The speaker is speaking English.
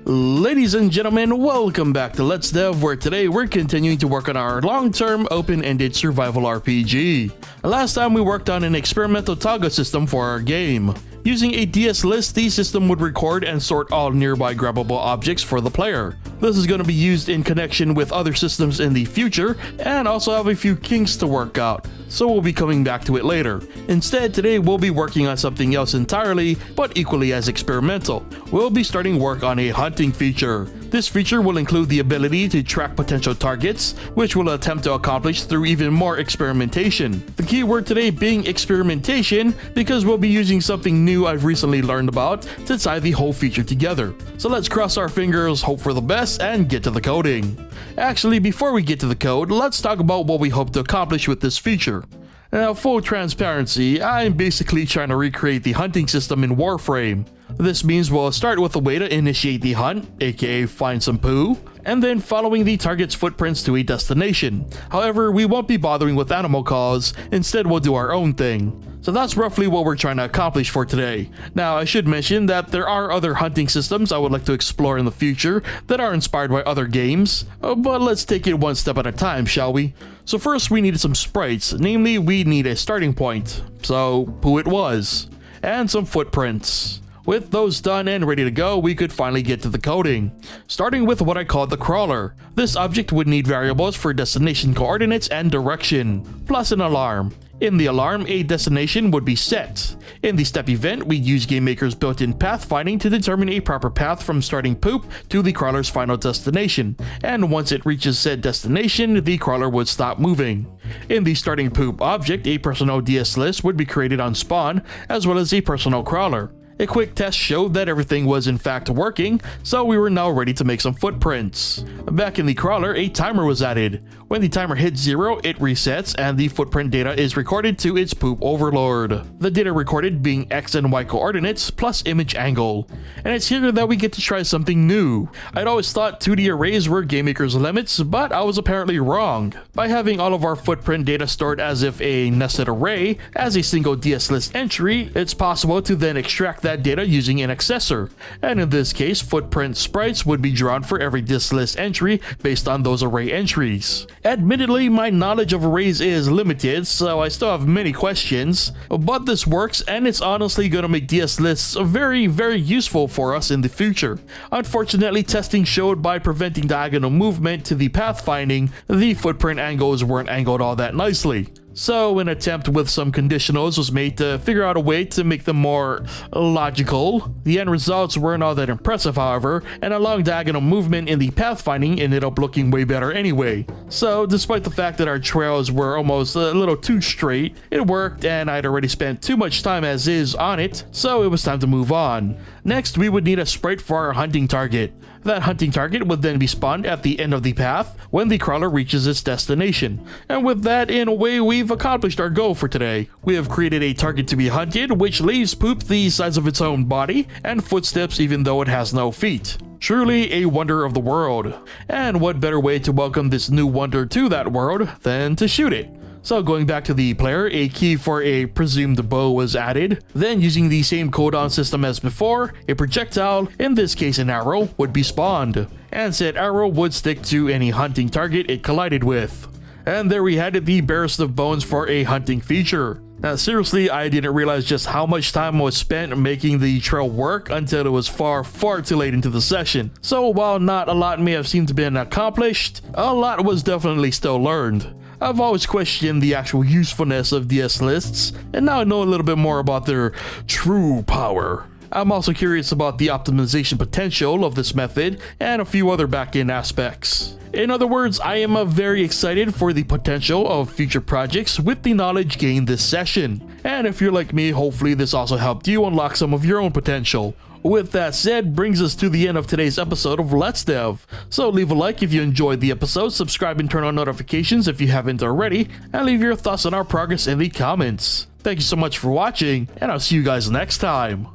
Ladies and gentlemen, welcome back to Let's Dev, where today we're continuing to work on our long-term open-ended survival RPG. Last time we worked on an experimental toggle system for our game. Using a DS list, the system would record and sort all nearby grabbable objects for the player. This is going to be used in connection with other systems in the future, and also have a few kinks to work out, so we'll be coming back to it later. Instead, today we'll be working on something else entirely, but equally as experimental. We'll be starting work on a hunting feature. This feature will include the ability to track potential targets, which we'll attempt to accomplish through even more experimentation. The key word today being experimentation, because we'll be using something new I've recently learned about to tie the whole feature together. So let's cross our fingers, hope for the best, and get to the coding. Actually, before we get to the code, let's talk about what we hope to accomplish with this feature. Now, full transparency, I'm basically trying to recreate the hunting system in Warframe. This means we'll start with a way to initiate the hunt, aka find some poo, and then following the target's footprints to a destination. However, we won't be bothering with animal calls, instead we'll do our own thing. So that's roughly what we're trying to accomplish for today. Now, I should mention that there are other hunting systems I would like to explore in the future that are inspired by other games, but let's take it one step at a time, shall we? So first we needed some sprites, namely we need a starting point, so poo it was, and some footprints. With those done and ready to go, we could finally get to the coding. Starting with what I call the crawler. This object would need variables for destination coordinates and direction, plus an alarm. In the alarm, a destination would be set. In the step event, we'd use GameMaker's built-in pathfinding to determine a proper path from starting poop to the crawler's final destination, and once it reaches said destination, the crawler would stop moving. In the starting poop object, a personal DS list would be created on spawn, as well as a personal crawler. A quick test showed that everything was in fact working, so we were now ready to make some footprints. Back in the crawler, a timer was added. When the timer hits 0, it resets and the footprint data is recorded to its poop overlord. The data recorded being X and Y coordinates plus image angle. And it's here that we get to try something new. I'd always thought 2D arrays were GameMaker's limits, but I was apparently wrong. By having all of our footprint data stored as if a nested array, as a single DS list entry, it's possible to then extract that data using an accessor, and in this case, footprint sprites would be drawn for every DS list entry based on those array entries. Admittedly, my knowledge of arrays is limited, so I still have many questions, but this works and it's honestly gonna make DS lists very useful for us in the future. Unfortunately, testing showed by preventing diagonal movement to the pathfinding, the footprint angles weren't angled all that nicely. So an attempt with some conditionals was made to figure out a way to make them more logical. The end results weren't all that impressive, however, and a long diagonal movement in the pathfinding ended up looking way better anyway. So despite the fact that our trails were almost a little too straight, it worked and I'd already spent too much time as is on it, so it was time to move on. Next, we would need a sprite for our hunting target. That hunting target would then be spawned at the end of the path when the crawler reaches its destination. And with that, in a way, we've accomplished our goal for today. We have created a target to be hunted, which leaves poop the size of its own body, and footsteps even though it has no feet. Truly a wonder of the world. And what better way to welcome this new wonder to that world than to shoot it? So going back to the player, a key for a presumed bow was added. Then using the same cooldown system as before, a projectile, in this case an arrow, would be spawned. And said arrow would stick to any hunting target it collided with. And there we had it, the barest of bones for a hunting feature. Now seriously, I didn't realize just how much time was spent making the trail work until it was far too late into the session. So while not a lot may have seemed to have been accomplished, a lot was definitely still learned. I've always questioned the actual usefulness of DS lists, and now I know a little bit more about their true power. I'm also curious about the optimization potential of this method and a few other back-end aspects. In other words, I am very excited for the potential of future projects with the knowledge gained this session. And if you're like me, hopefully this also helped you unlock some of your own potential. With that said, brings us to the end of today's episode of Let's Dev. So leave a like if you enjoyed the episode, subscribe and turn on notifications if you haven't already, and leave your thoughts on our progress in the comments. Thank you so much for watching, and I'll see you guys next time.